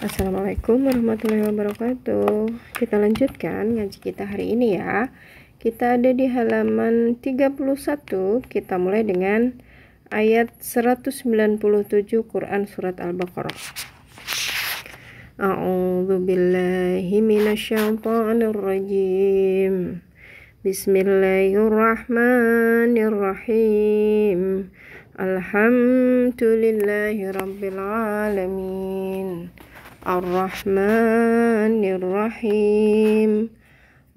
Assalamualaikum warahmatullahi wabarakatuh. Kita lanjutkan ngaji kita hari ini ya. Kita ada di halaman 31. Kita mulai dengan ayat 197 Quran surat Al-Baqarah. A'udzu billahi minasyaitonir rajim. Bismillahirrahmanirrahim. Alhamdulillahi rabbil alamin. Ar-Rahmanir-Rahim.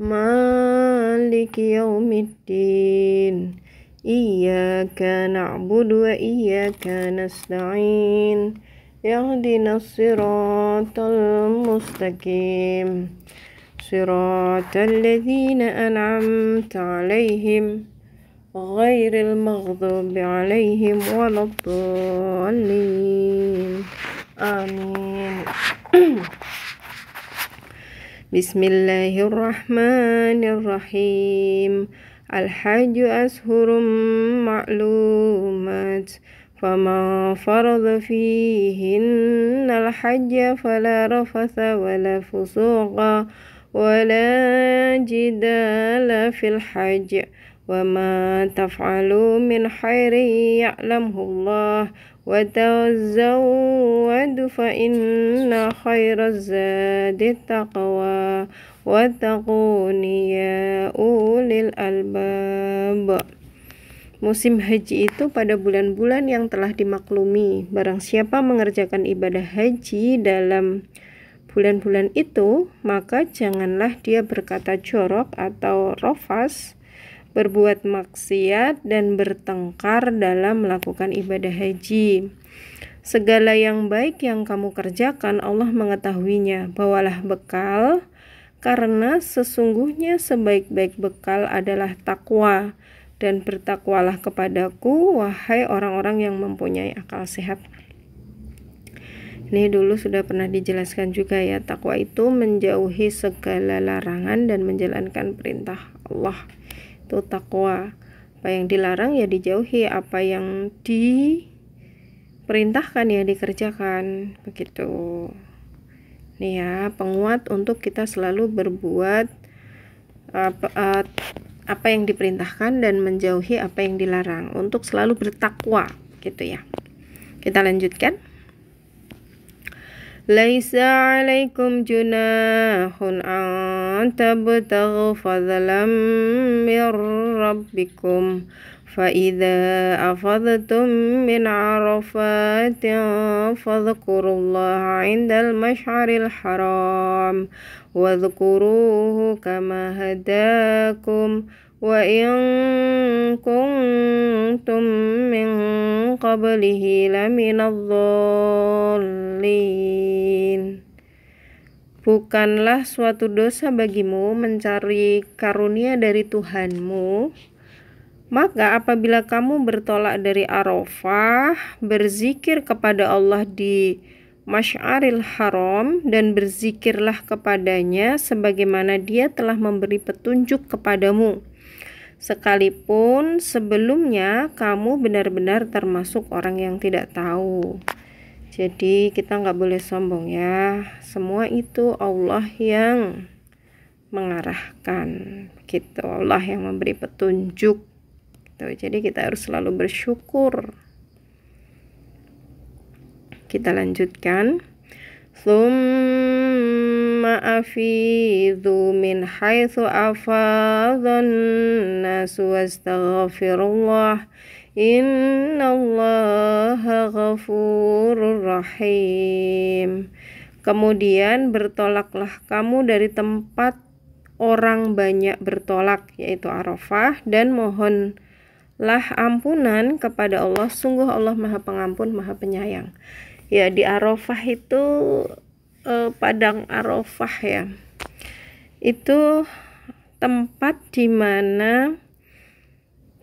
Maliki yaumiddin. Iyyaka na'budu wa iyyaka nasta'in. Ihdinas siratal mustaqim. Siratal ladzina an'amta 'alaihim ghairil maghdubi 'alaihim waladdallin. Amin. Bismillahirrahmanirrahim. Al-hajju ashhurum ma'lumat. Faman farada fihinna al-hajja fala rafatha wala fusuqa wala jidala fil hajj. وَمَا تَفْعَلُوا مِنْ خَيْرٍ يَعْلَمْهُ اللَّهُ وَتَزَوَّدُوا فَإِنَّ خَيْرَ الزَّادِ التَّقْوَى وَاتَّقُونِ يَا أُولِي الْأَلْبَابِ. Musim haji itu pada bulan-bulan yang telah dimaklumi. Barang siapa mengerjakan ibadah haji dalam bulan-bulan itu, maka janganlah dia berkata jorok atau rofas, berbuat maksiat dan bertengkar dalam melakukan ibadah haji. Segala yang baik yang kamu kerjakan Allah mengetahuinya. Bawalah bekal, karena sesungguhnya sebaik-baik bekal adalah takwa, dan bertakwalah kepadaku wahai orang-orang yang mempunyai akal sehat. Ini dulu sudah pernah dijelaskan juga ya, takwa itu menjauhi segala larangan dan menjalankan perintah Allah. Itu takwa. Apa yang dilarang ya dijauhi, apa yang diperintahkan ya dikerjakan, begitu. Nih ya, penguat untuk kita selalu berbuat apa yang diperintahkan dan menjauhi apa yang dilarang, untuk selalu bertakwa, gitu ya. Kita lanjutkan. Laisa 'alaikum junahun an tabtaghu fadlan min rabbikum fa idza afadtum min 'arafatin fadhkurullaha 'indal masy'aril haram wa dhkuruhu kama hadakum wa in kuntum min qablihi laminadh-dhalin. Bukanlah suatu dosa bagimu mencari karunia dari Tuhanmu, maka apabila kamu bertolak dari Arafah, berzikir kepada Allah di Masy'aril Haram dan berzikirlah kepadanya sebagaimana Dia telah memberi petunjuk kepadamu, sekalipun sebelumnya kamu benar-benar termasuk orang yang tidak tahu. Jadi kita nggak boleh sombong ya. Semua itu Allah yang mengarahkan, gitu. Allah yang memberi petunjuk. Gitu. Jadi kita harus selalu bersyukur. Kita lanjutkan. Tsumma afidhu min haitsu afadhan nasu wastaghfirullah innallaha ghafurur rahim. Kemudian bertolaklah kamu dari tempat orang banyak bertolak, yaitu Arafah, dan mohonlah ampunan kepada Allah. Sungguh Allah Maha Pengampun, Maha Penyayang. Ya, di Arafah itu padang Arafah ya, itu tempat di mana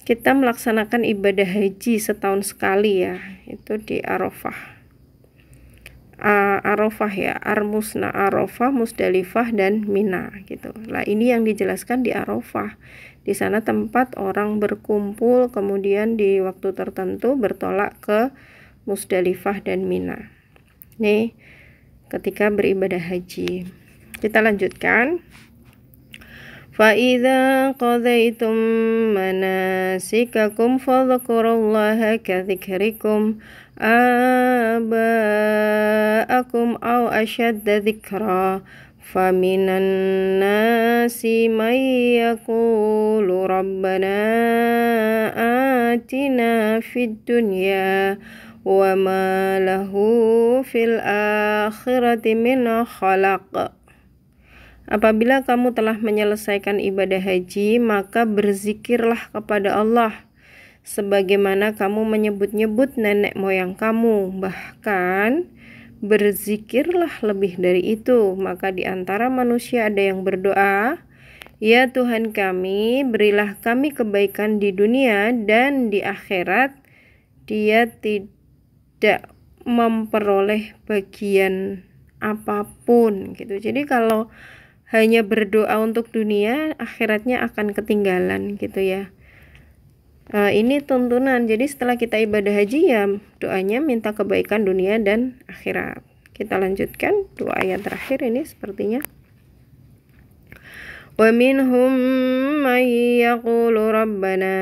kita melaksanakan ibadah haji setahun sekali ya, itu di Arafah. Arafah ya, Armusna, Arafah, Musdalifah dan Mina gitu. Lah ini yang dijelaskan di Arafah. Di sana tempat orang berkumpul, kemudian di waktu tertentu bertolak ke Musdalifah dan Mina. Nih, ketika beribadah haji. Kita lanjutkan. فَإِذَا قَضَيْتُم مَّنَاسِكَكُمْ فَاذْكُرُوا اللَّهَ كَذِكْرِكُمْ آبَاءَكُمْ أَوْ أَشَدَّ ذِكْرًا فَمِنَ النَّاسِ مَن يَقُولُ رَبَّنَا آتِنَا فِي الدُّنْيَا وَمَا لَهُ فِي الْآخِرَةِ مِنْ خَلَقٍ. Apabila kamu telah menyelesaikan ibadah haji, maka berzikirlah kepada Allah sebagaimana kamu menyebut-nyebut nenek moyang kamu. Bahkan berzikirlah lebih dari itu. Maka di antara manusia ada yang berdoa, "Ya Tuhan kami, berilah kami kebaikan di dunia dan di akhirat." Dia tidak memperoleh bagian apapun gitu. Jadi kalau hanya berdoa untuk dunia, akhiratnya akan ketinggalan gitu ya. Ini tuntunan. Jadi setelah kita ibadah haji ya doanya minta kebaikan dunia dan akhirat. Kita lanjutkan 2 ayat terakhir ini sepertinya. وَمِنْهُمْ مَنْ يَقُولُ رَبَّنَا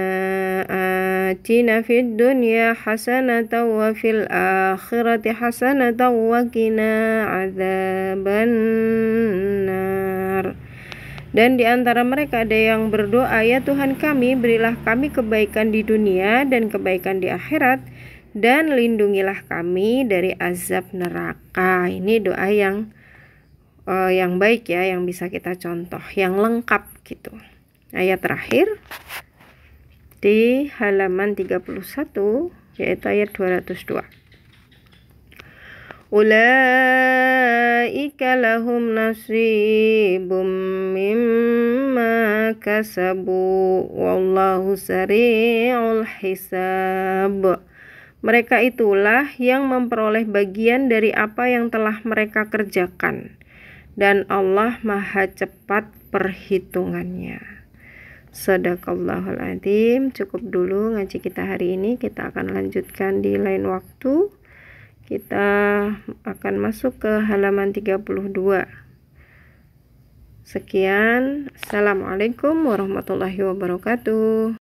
آتِنَا فِي الدُّنْيَا حَسَنَةً وَفِي الْآخِرَةِ حَسَنَةً وَقِنَا عَذَابَ النَّارِ. Dan di antara mereka ada yang berdoa, "Ya Tuhan kami, berilah kami kebaikan di dunia dan kebaikan di akhirat, dan lindungilah kami dari azab neraka." Ini doa yang baik ya, yang bisa kita contoh, yang lengkap gitu. Ayat terakhir di halaman 31 yaitu ayat 202. Ulaika lahum nasibum mimma kasabu wallahu sari'ul hisab. Mereka itulah yang memperoleh bagian dari apa yang telah mereka kerjakan, dan Allah maha cepat perhitungannya. Shadaqallahul adzim. Cukup dulu ngaji kita hari ini. Kita akan lanjutkan di lain waktu. Kita akan masuk ke halaman 32. Sekian. Assalamualaikum warahmatullahi wabarakatuh.